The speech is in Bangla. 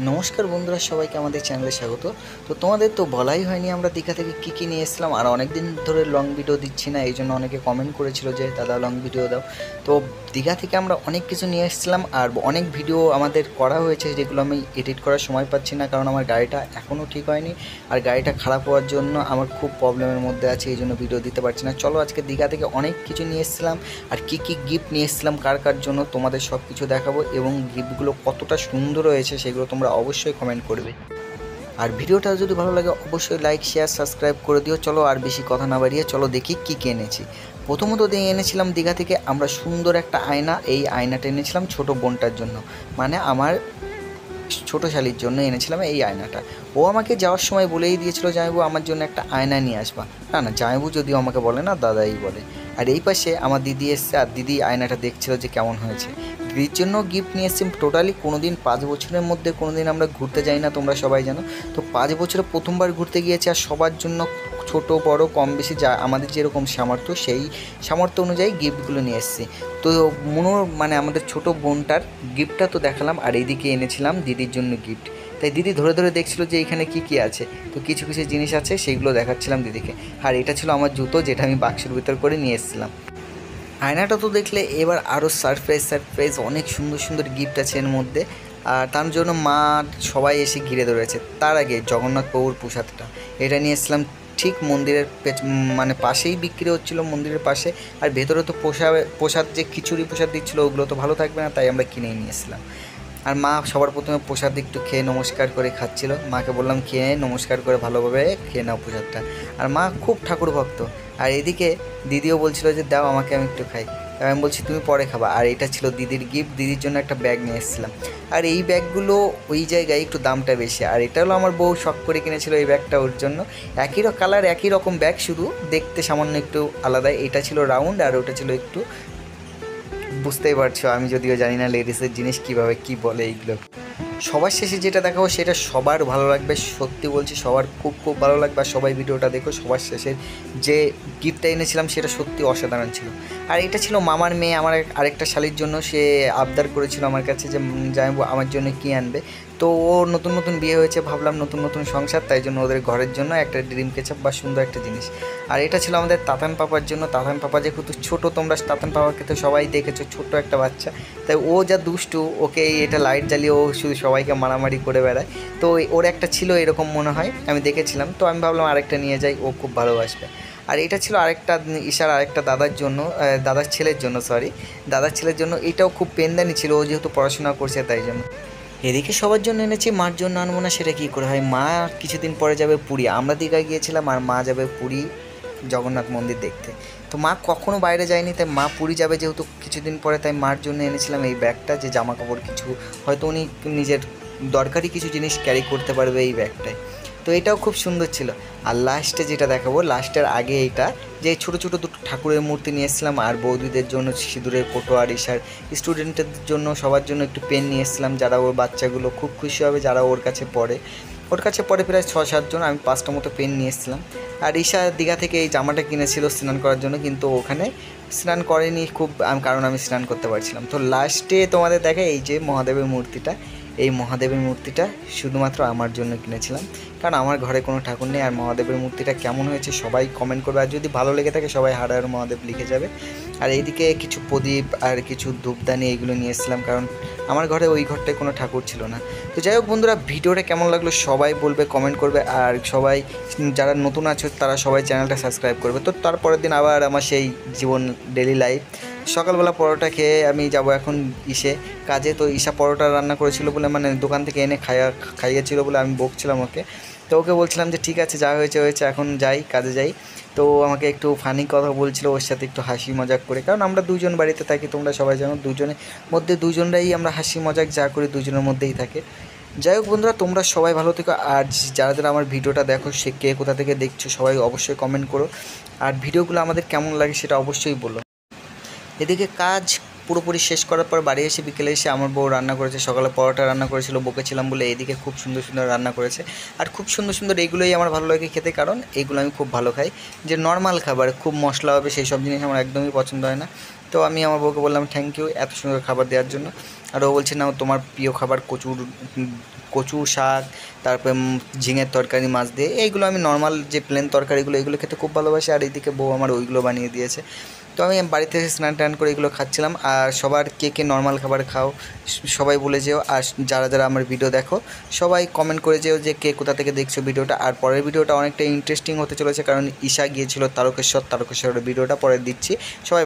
নমস্কার বন্ধুরা, সবাইকে আমাদের চ্যানেলে স্বাগত। তো তোমাদের তো বলাই হয়নি আমরা দীঘা থেকে কী কী নিয়ে এসেছিলাম, আর অনেক দিন ধরে লং ভিডিও দিচ্ছি না, এই জন্য অনেকে কমেন্ট করেছিল যে দাদা লং ভিডিও দাও। তো দীঘা থেকে আমরা অনেক কিছু নিয়ে এসেছিলাম, আর অনেক ভিডিও আমাদের করা হয়েছে যেগুলো আমি এডিট করার সময় পাচ্ছি না, কারণ আমার গাড়িটা এখনও ঠিক হয়নি, আর গাড়িটা খারাপ হওয়ার জন্য আমার খুব প্রবলেমের মধ্যে আছে, এই জন্য ভিডিও দিতে পারছি না। চলো আজকে দীঘা থেকে অনেক কিছু নিয়ে এসেছিলাম, আর কী কী গিফট নিয়ে এসেছিলাম কার কার জন্য তোমাদের সব কিছু দেখাবো, এবং গিফটগুলো কতটা সুন্দর হয়েছে সেগুলো তোমরা অবশ্যই কমেন্ট করবে। আর ভিডিওটা যদি ভালো লাগে অবশ্যই লাইক শেয়ার সাবস্ক্রাইব করে দিও। চলো আর বেশি কথা না বাড়িয়ে চলো দেখি কী কী এনেছি। প্রথমত দিয়ে এনেছিলাম দীঘা থেকে আমরা সুন্দর একটা আয়না। এই আয়নাটা এনেছিলাম ছোটো বোনটার জন্য, মানে আমার ছোটো শালির জন্য এনেছিলাম এই আয়নাটা। ও আমাকে যাওয়ার সময় বলেই দিয়েছিল, জামাইবু আমার জন্য একটা আয়না নিয়ে আসবা। না না, জামাইবু যদিও আমাকে বলে না, দাদাই বলে। আর এই পাশে আমার দিদি এসছে, আর দিদি আয়নাটা দেখছিল যে কেমন হয়েছে। দিদির জন্য গিফট নিয়ে এসেছি। টোটালি কোনো দিন 5 বছরের মধ্যে কোনো দিন আমরা ঘুরতে যাই না, তোমরা সবাই জানো। তো 5 বছরে প্রথমবার ঘুরতে গিয়েছি, আর সবার জন্য ছোট বড় কম বেশি যা আমাদের যেরকম সামর্থ্য সেই সামর্থ্য অনুযায়ী গিফটগুলো নিয়ে এসেছি। তো মনোর মানে আমাদের ছোট বোনটার গিফটটা তো দেখালাম, আর এইদিকে এনেছিলাম দিদির জন্য গিফট। তাই দিদি ধরে ধরে দেখছিল যে এখানে কি কি আছে। তো কিছু কিছু জিনিস আছে সেইগুলো দেখাচ্ছিলাম দিদিকে। আর এটা ছিল আমার জুতো, যেটা আমি বাক্সের ভিতর করে নিয়ে এসেছিলাম। আয়নাটা তো দেখলে, এবার আরও সারপ্রাইজ অনেক সুন্দর সুন্দর গিফট আছে এর মধ্যে। আর তার জন্য মা সবাই এসে ঘিরে ধরেছে। তার আগে জগন্নাথ প্রভুর প্রসাদটা এটা নিয়ে এসেছিলাম। ঠিক মন্দিরের মানে পাশেই বিক্রি হচ্ছিলো, মন্দিরের পাশে। আর ভেতরে তো প্রসাদ যে খিচুড়ি প্রসাদ দিচ্ছিলো, ওগুলো তো ভালো থাকবে না, তাই আমরা কিনেই নিয়ে এসেছিলাম। আর মা সবার প্রথমে প্রসাদ একটু খেয়ে নমস্কার করে খাচ্ছিল। মাকে বললাম খেয়ে নমস্কার করে ভালোভাবে খেয়ে নাও প্রসাদটা। আর মা খুব ঠাকুর ভক্ত। আর এদিকে দিদিও বলছিল যে দাও আমাকে, আমি একটু খাই। আমি বলছি তুমি পরে খাবা। আর এটা ছিল দিদির গিফট, দিদির জন্য একটা ব্যাগ নিয়ে এসেছিলাম। আর এই ব্যাগগুলো ওই জায়গায় একটু দামটা বেশি, আর এটা হলো আমার বউ শখ করে কিনেছিল এই ব্যাগটা ওর জন্য। একই কালার একই রকম ব্যাগ, শুধু দেখতে সামান্য একটু আলাদা। এটা ছিল রাউন্ড, আর ওটা ছিল একটু, বুঝতেই পারছো আমি যদিও জানি না লেডিসের জিনিস কীভাবে কী বলে এইগুলো। সবার শেষে যেটা দেখাবো সেটা সবার ভালো লাগবে, সত্যি বলছি সবার খুব খুব ভালো লাগবে। আর সবাই ভিডিওটা দেখো। সবার শেষের যে গিফটটা এনেছিলাম সেটা সত্যি অসাধারণ ছিল। আর এটা ছিল মামার মেয়ে, আমার আরেকটা শালির জন্য। সে আবদার করেছিল আমার কাছে যে জামাইবু আমার জন্য কী আনবে। তো ও নতুন নতুন বিয়ে হয়েছে, ভাবলাম নতুন নতুন সংসার, তাই জন্য ওদের ঘরের জন্য একটা ড্রিম কেচাপ বা সুন্দর একটা জিনিস। আর এটা ছিল আমাদের তাতান পাপার জন্য। তাতান পাপা যেহেতু ছোটো, তোমরা তাতান পাপাকে তো সবাই দেখেছো, ছোট্ট একটা বাচ্চা। তাই ও যা দুষ্টু, ওকে এটা লাইট জ্বালিয়ে ও শুধু সবাইকে মারামারি করে বেড়ায়। তো ওর একটা ছিল এরকম মনে হয়, আমি দেখেছিলাম। তো আমি ভাবলাম আরেকটা নিয়ে যাই, ও খুব ভালোবাসবে। আর এটা ছিল আরেকটা ঈশার আরেকটা দাদার জন্য, দাদার ছেলের জন্য, সরি দাদার ছেলের জন্য। এটাও খুব পেনদানি ছিল, ও যেহেতু পড়াশোনা করছে তাই জন্য। এদিকে সবার জন্য এনেছি, মার জন্য আনবো না সেটা কী করে হয়। মা কিছুদিন পরে যাবে পুরী, আমরা দীঘায় গিয়েছিলাম, আর মা যাবে পুরী জগন্নাথ মন্দির দেখতে। তো মা কখনো বাইরে যায়নি, তাই মা পুরী যাবে যেহেতু কিছুদিন পরে, তাই মার জন্য এনেছিলাম এই ব্যাগটা, যে জামা কাপড় কিছু হয়তো উনি নিজের দরকারি কিছু জিনিস ক্যারি করতে পারবে এই ব্যাগটায়। তো এটাও খুব সুন্দর ছিল। আর লাস্টে যেটা দেখাবো, লাস্টের আগে এইটা, যে ছোটো ছোটো দুটো ঠাকুরের মূর্তি নিয়ে এসেছিলাম। আর বৌদিদের জন্য সিঁদুরের কোটো, আর ঈশার স্টুডেন্টদের জন্য সবার জন্য একটু পেন নিয়ে এসেছিলাম, যারা ওর বাচ্চাগুলো খুব খুশি হবে যারা ওর কাছে পড়ে। ওর কাছে পড়ে প্রায় 6-7 জন, আমি 5টা মতো পেন নিয়ে এসেছিলাম। আর ঈশা দীঘা থেকে এই জামাটা কিনেছিল স্নান করার জন্য, কিন্তু ওখানে স্নান করেনি খুব, কারণ আমি স্নান করতে পারছিলাম। তো লাস্টে তোমাদের দেখে এই যে মহাদেবের মূর্তিটা, এই মহাদেবের মূর্তিটা শুধুমাত্র আমার জন্য কিনেছিলাম, কারণ আমার ঘরে কোনো ঠাকুর নেই। আর মহাদেবের মূর্তিটা কেমন হয়েছে সবাই কমেন্ট করবে, আর যদি ভালো লেগে থাকে সবাই হার হার মহাদেব লিখে যাবে। আর এইদিকে কিছু প্রদীপ আর কিছু ধূপদানি এইগুলো নিয়ে এসেছিলাম, কারণ আমার ঘরে ওই ঘরটায় কোনো ঠাকুর ছিল না। তো যাই হোক বন্ধুরা, ভিডিওটা কেমন লাগলো সবাই বলবে, কমেন্ট করবে। আর সবাই যারা নতুন আছে তারা সবাই চ্যানেলটা সাবস্ক্রাইব করবে। তো তারপরের দিন আবার আমার সেই জীবন, ডেলি লাইফ। সকালবেলা পরোটা খেয়ে আমি যাব এখন কাজে। তো ঈশা পরোটা রান্না করেছিল বলে, মানে দোকান থেকে এনে খাইয়েছিল বলে আমি বকছিলাম ওকে। তো ওকে বলছিলাম যে ঠিক আছে, যা হয়েছে হয়েছে, এখন যাই, কাজে যাই। তো আমাকে একটু ফানি কথা বলছিল, ওর সাথে একটু হাসি মজাক করে, কারণ আমরা দুজন বাড়িতে থাকি, তোমরা সবাই জানো, দুজনের মধ্যে দুজনরাই আমরা হাসি মজাক যা করি দুজনের মধ্যেই থাকে। যাই হোক বন্ধুরা, তোমরা সবাই ভালো থেকো। আর যারা যারা আমার ভিডিওটা দেখো, সে কে কোথা থেকে দেখছো সবাই অবশ্যই কমেন্ট করো। আর ভিডিওগুলো আমাদের কেমন লাগে সেটা অবশ্যই বলো। এদিকে কাজ পুরোপুরি শেষ করার পর বাড়ি এসে বিকেলে এসে আমার বউ রান্না করেছে। সকালে পরোটা রান্না করেছিল, বকেছিলাম বলে। এদিকে খুব সুন্দর সুন্দর রান্না করেছে। আর খুব সুন্দর সুন্দর এইগুলোই আমার ভালো লাগে খেতে, কারণ এইগুলো আমি খুব ভালো খাই। যে নর্মাল খাবার খুব মশলা হবে সেই সব জিনিস আমার একদমই পছন্দ হয় না। তো আমি আমার বউকে বললাম থ্যাংক ইউ এত সুন্দর খাবার দেওয়ার জন্য। আর ও বলছে না তোমার প্রিয় খাবার কচু শাক, তারপরে ঝিঙের তরকারি মাছ দিয়ে, এইগুলো আমি নর্মাল যে প্লেন তরকারিগুলো এগুলো খেতে খুব ভালোবাসি। আর এইদিকে বউ আমার ওইগুলো বানিয়ে দিয়েছে। তো আমি বাড়িতে এসে স্নান টান করে এগুলো খাচ্ছিলাম। আর সবার কে কে নর্মাল খাবার খাও সবাই বলে যেও। আর যারা যারা আমার ভিডিও দেখো সবাই কমেন্ট করে যেও যে কে কোথা থেকে দেখছো ভিডিওটা। আর পরের ভিডিওটা অনেকটা ইন্টারেস্টিং হতে চলেছে, কারণ ঈশা গিয়েছিল তারকেশ্বরের ভিডিওটা পরে দিচ্ছি। সবাই